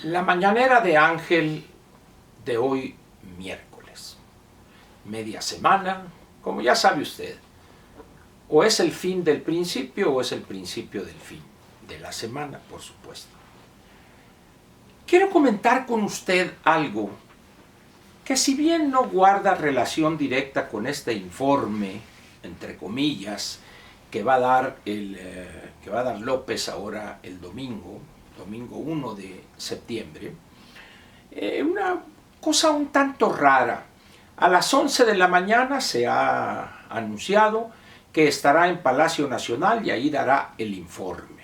La mañanera de Ángel de hoy miércoles, media semana, como ya sabe usted, o es el fin del principio o es el principio del fin de la semana, por supuesto. Quiero comentar con usted algo que, si bien no guarda relación directa con este informe, entre comillas, que va a dar López ahora el domingo 1 de septiembre, una cosa un tanto rara. A las 11 de la mañana se ha anunciado que estará en Palacio Nacional y ahí dará el informe.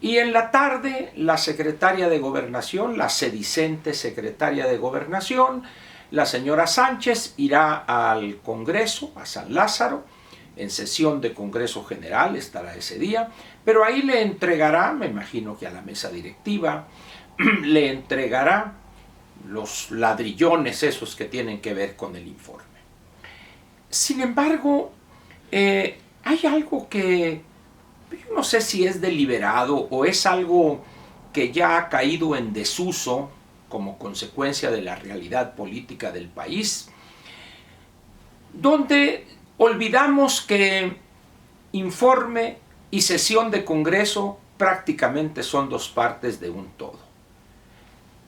Y en la tarde la secretaria de Gobernación, la sedicente secretaria de Gobernación, la señora Sánchez, irá al Congreso, a San Lázaro, en sesión de Congreso General, estará ese día, pero ahí le entregará, me imagino que a la mesa directiva, le entregará los ladrillones esos que tienen que ver con el informe. Sin embargo, hay algo que yo no sé si es deliberado o es algo que ya ha caído en desuso como consecuencia de la realidad política del país, donde olvidamos que informe y sesión de Congreso prácticamente son dos partes de un todo.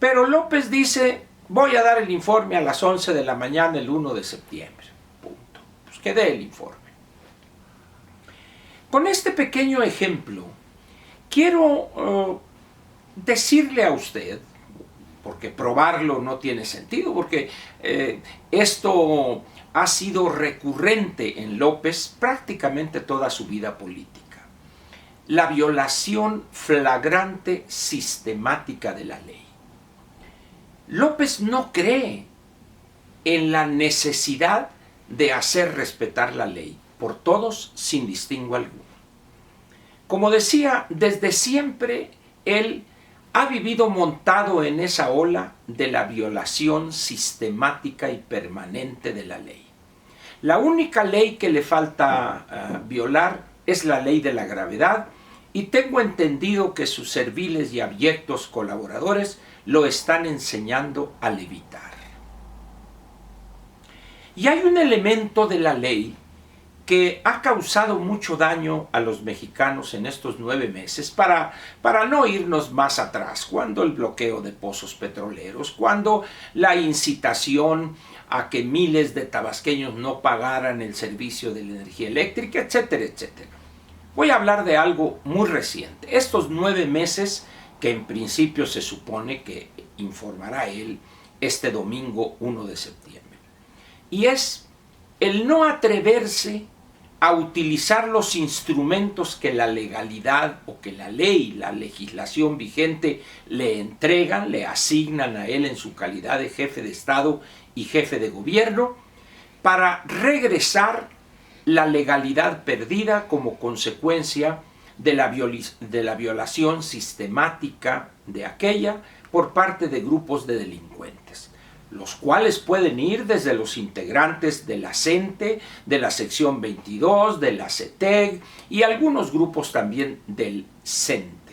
Pero López dice, voy a dar el informe a las 11 de la mañana el 1 de septiembre. Punto. Pues que dé el informe. Con este pequeño ejemplo, quiero decirle a usted, porque probarlo no tiene sentido, porque esto ha sido recurrente en López prácticamente toda su vida política. La violación flagrante sistemática de la ley. López no cree en la necesidad de hacer respetar la ley por todos sin distingo alguno. Como decía, desde siempre él ha vivido montado en esa ola de la violación sistemática y permanente de la ley. La única ley que le falta violar es la ley de la gravedad, y tengo entendido que sus serviles y abyectos colaboradores lo están enseñando a levitar. Y hay un elemento de la ley que ha causado mucho daño a los mexicanos en estos 9 meses, para no irnos más atrás, cuando el bloqueo de pozos petroleros, cuando la incitación a que miles de tabasqueños no pagaran el servicio de la energía eléctrica, etcétera, etcétera. Voy a hablar de algo muy reciente. Estos 9 meses que en principio se supone que informará él este domingo 1 de septiembre. Y es el no atreverse a utilizar los instrumentos que la legalidad o que la ley, la legislación vigente le entregan, le asignan a él en su calidad de jefe de Estado y jefe de gobierno, para regresar la legalidad perdida como consecuencia de la violación sistemática de aquella por parte de grupos de delincuentes, los cuales pueden ir desde los integrantes de la CENTE, de la sección 22, de la CETEG y algunos grupos también del CENTE.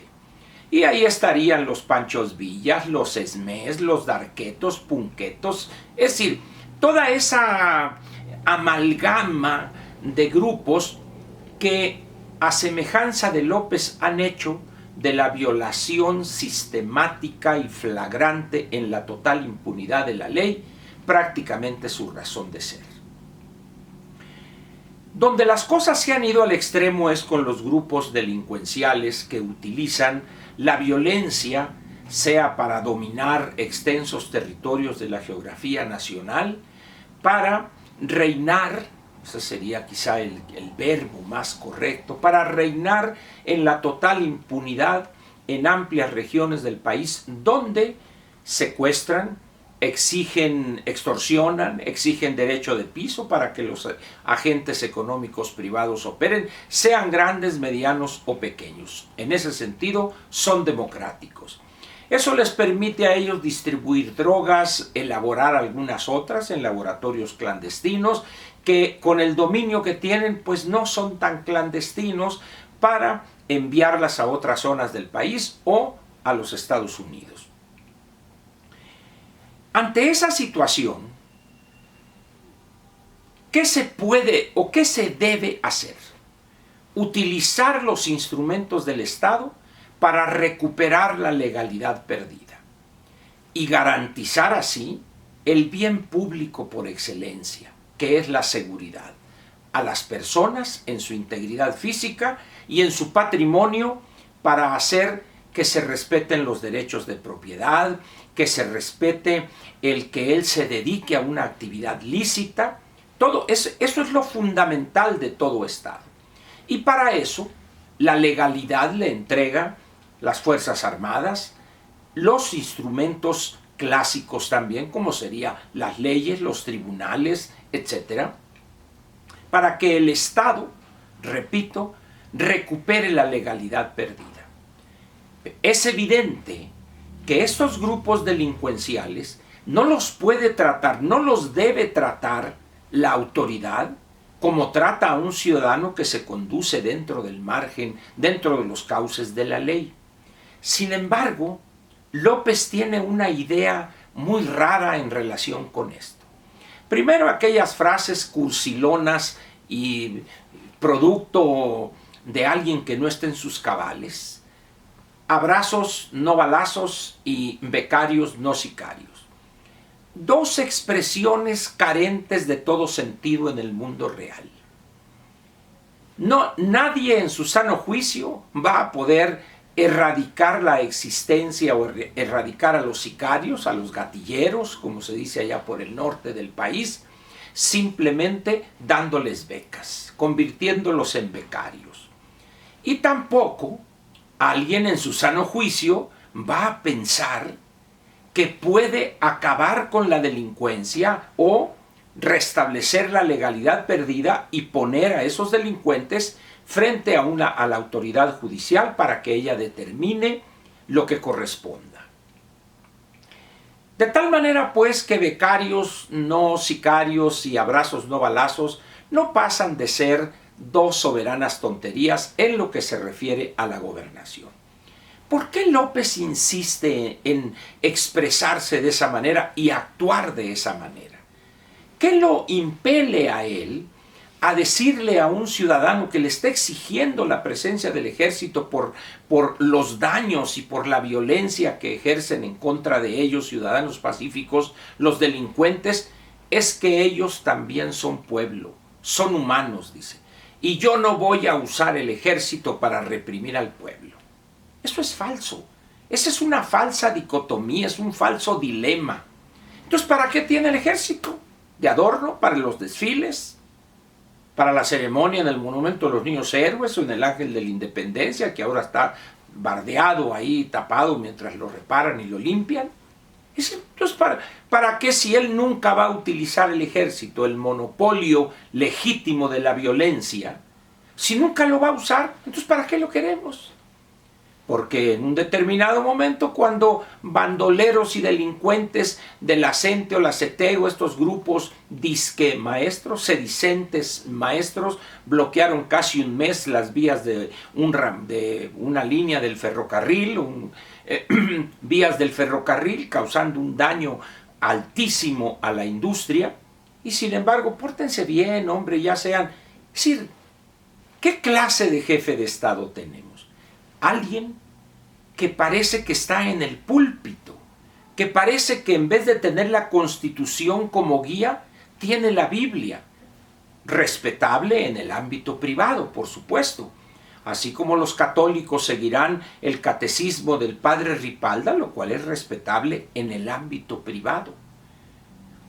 Y ahí estarían los Panchos Villas, los Esmés, los Darquetos, Punquetos, es decir, toda esa amalgama de grupos que, a semejanza de López, han hecho de la violación sistemática y flagrante en la total impunidad de la ley prácticamente su razón de ser. Donde las cosas se han ido al extremo es con los grupos delincuenciales que utilizan la violencia, sea para dominar extensos territorios de la geografía nacional, para reinar, ese sería quizá el verbo más correcto, para reinar en la total impunidad en amplias regiones del país, donde secuestran, extorsionan, exigen derecho de piso para que los agentes económicos privados operen, sean grandes, medianos o pequeños. En ese sentido, son democráticos. Eso les permite a ellos distribuir drogas, elaborar algunas otras en laboratorios clandestinos, que con el dominio que tienen, pues no son tan clandestinos, para enviarlas a otras zonas del país o a los Estados Unidos. Ante esa situación, ¿qué se puede o qué se debe hacer? Utilizar los instrumentos del Estado para recuperar la legalidad perdida y garantizar así el bien público por excelencia, que es la seguridad, a las personas en su integridad física y en su patrimonio, para hacer que se respeten los derechos de propiedad, que se respete el que él se dedique a una actividad lícita. Todo eso es lo fundamental de todo Estado. Y para eso, la legalidad le entrega las Fuerzas Armadas, los instrumentos clásicos también, como serían las leyes, los tribunales, etc., para que el Estado, repito, recupere la legalidad perdida. Es evidente que estos grupos delincuenciales no los puede tratar, no los debe tratar la autoridad como trata a un ciudadano que se conduce dentro del margen, dentro de los cauces de la ley. Sin embargo, López tiene una idea muy rara en relación con esto. Primero, aquellas frases cursilonas y producto de alguien que no esté en sus cabales. Abrazos, no balazos, y becarios, no sicarios. Dos expresiones carentes de todo sentido en el mundo real. No, nadie en su sano juicio va a poder erradicar la existencia o erradicar a los sicarios, a los gatilleros, como se dice allá por el norte del país, simplemente dándoles becas, convirtiéndolos en becarios. Y tampoco alguien en su sano juicio va a pensar que puede acabar con la delincuencia o restablecer la legalidad perdida y poner a esos delincuentes frente a la autoridad judicial para que ella determine lo que corresponda. De tal manera, pues, que becarios, no sicarios y abrazos, no balazos, no pasan de ser dos soberanas tonterías en lo que se refiere a la gobernación. ¿Por qué López insiste en expresarse de esa manera y actuar de esa manera? ¿Qué lo impele a él a decirle a un ciudadano que le está exigiendo la presencia del ejército por los daños y por la violencia que ejercen en contra de ellos, ciudadanos pacíficos, los delincuentes? Es que ellos también son pueblo, son humanos, dice. Y yo no voy a usar el ejército para reprimir al pueblo. Eso es falso. Esa es una falsa dicotomía, es un falso dilema. Entonces, ¿para qué tiene el ejército? ¿De adorno? ¿Para los desfiles? ¿Para la ceremonia en el Monumento de los Niños Héroes o en el Ángel de la Independencia, que ahora está bardeado ahí, tapado mientras lo reparan y lo limpian? Entonces, ¿para qué, si él nunca va a utilizar el ejército, el monopolio legítimo de la violencia, si nunca lo va a usar, entonces ¿para qué lo queremos? Porque en un determinado momento, cuando bandoleros y delincuentes de la CENTE o la CETEO, estos grupos disque maestros, sedicentes maestros, bloquearon casi un mes las vías de una línea del ferrocarril, vías del ferrocarril, causando un daño altísimo a la industria. Y sin embargo, pórtense bien, hombre, ya sean... Es decir, ¿qué clase de jefe de Estado tenemos? Alguien que parece que está en el púlpito, que parece que en vez de tener la Constitución como guía, tiene la Biblia, respetable en el ámbito privado, por supuesto, así como los católicos seguirán el catecismo del padre Ripalda, lo cual es respetable en el ámbito privado,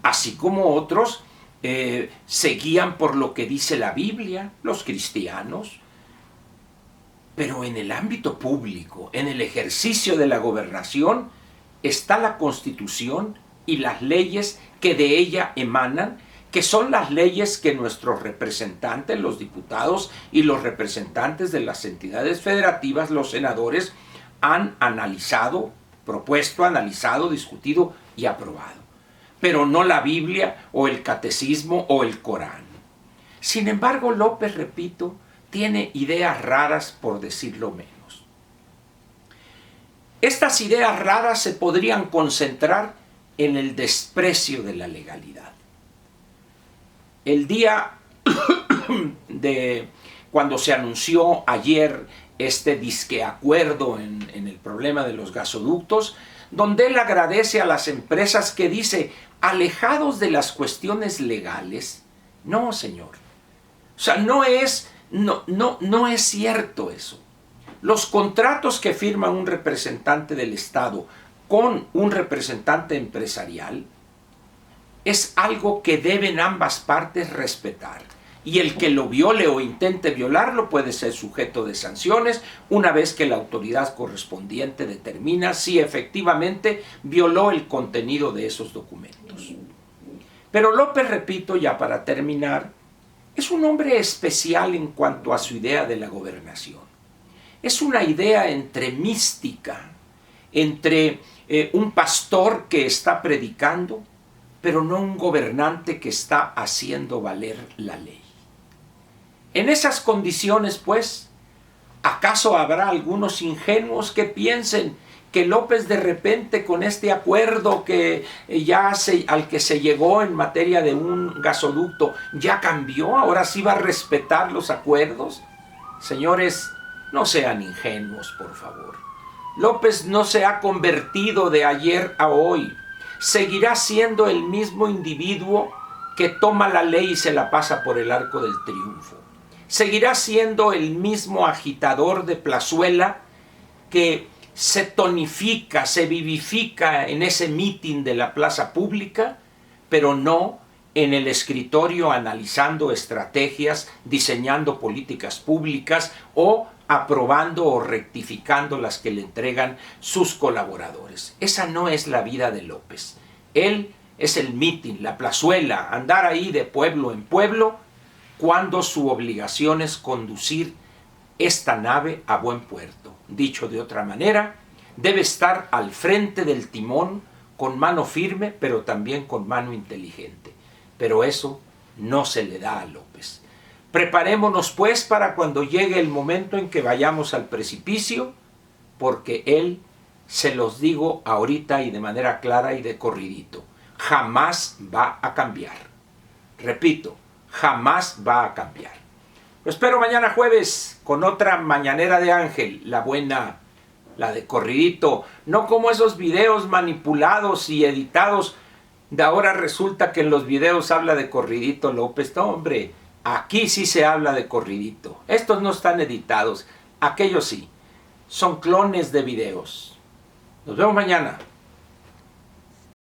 así como otros se guían por lo que dice la Biblia, los cristianos. Pero en el ámbito público, en el ejercicio de la gobernación, está la Constitución y las leyes que de ella emanan, que son las leyes que nuestros representantes, los diputados y los representantes de las entidades federativas, los senadores, han analizado, propuesto, analizado, discutido y aprobado. Pero no la Biblia o el catecismo o el Corán. Sin embargo, López, repito, tiene ideas raras, por decirlo menos. Estas ideas raras se podrían concentrar en el desprecio de la legalidad. El día de cuando se anunció ayer este disque acuerdo en el problema de los gasoductos, donde él agradece a las empresas que dice, alejados de las cuestiones legales. No, señor. O sea, no es cierto eso. Los contratos que firma un representante del Estado con un representante empresarial es algo que deben ambas partes respetar. Y el que lo viole o intente violarlo puede ser sujeto de sanciones una vez que la autoridad correspondiente determina si efectivamente violó el contenido de esos documentos. Pero López, repito, ya para terminar, es un hombre especial en cuanto a su idea de la gobernación. Es una idea entre mística, entre un pastor que está predicando, pero no un gobernante que está haciendo valer la ley. En esas condiciones, pues, ¿acaso habrá algunos ingenuos que piensen que López de repente con este acuerdo al que se llegó en materia de un gasoducto ya cambió? ¿Ahora sí va a respetar los acuerdos? Señores, no sean ingenuos, por favor. López no se ha convertido de ayer a hoy. Seguirá siendo el mismo individuo que toma la ley y se la pasa por el arco del triunfo. Seguirá siendo el mismo agitador de plazuela que se tonifica, se vivifica en ese mitin de la plaza pública, pero no en el escritorio analizando estrategias, diseñando políticas públicas o aprobando o rectificando las que le entregan sus colaboradores. Esa no es la vida de López. Él es el mitin, la plazuela, andar ahí de pueblo en pueblo, cuando su obligación es conducir esta nave a buen puerto. Dicho de otra manera, debe estar al frente del timón con mano firme, pero también con mano inteligente. Pero eso no se le da a López. Preparémonos pues para cuando llegue el momento en que vayamos al precipicio, porque él, se los digo ahorita y de manera clara y de corridito, jamás va a cambiar. Repito, jamás va a cambiar. Lo espero mañana jueves con otra mañanera de Ángel, la buena, la de corridito, no como esos videos manipulados y editados. De ahora resulta que en los videos habla de corridito López. No, hombre, aquí sí se habla de corridito. Estos no están editados, aquellos sí, son clones de videos. Nos vemos mañana.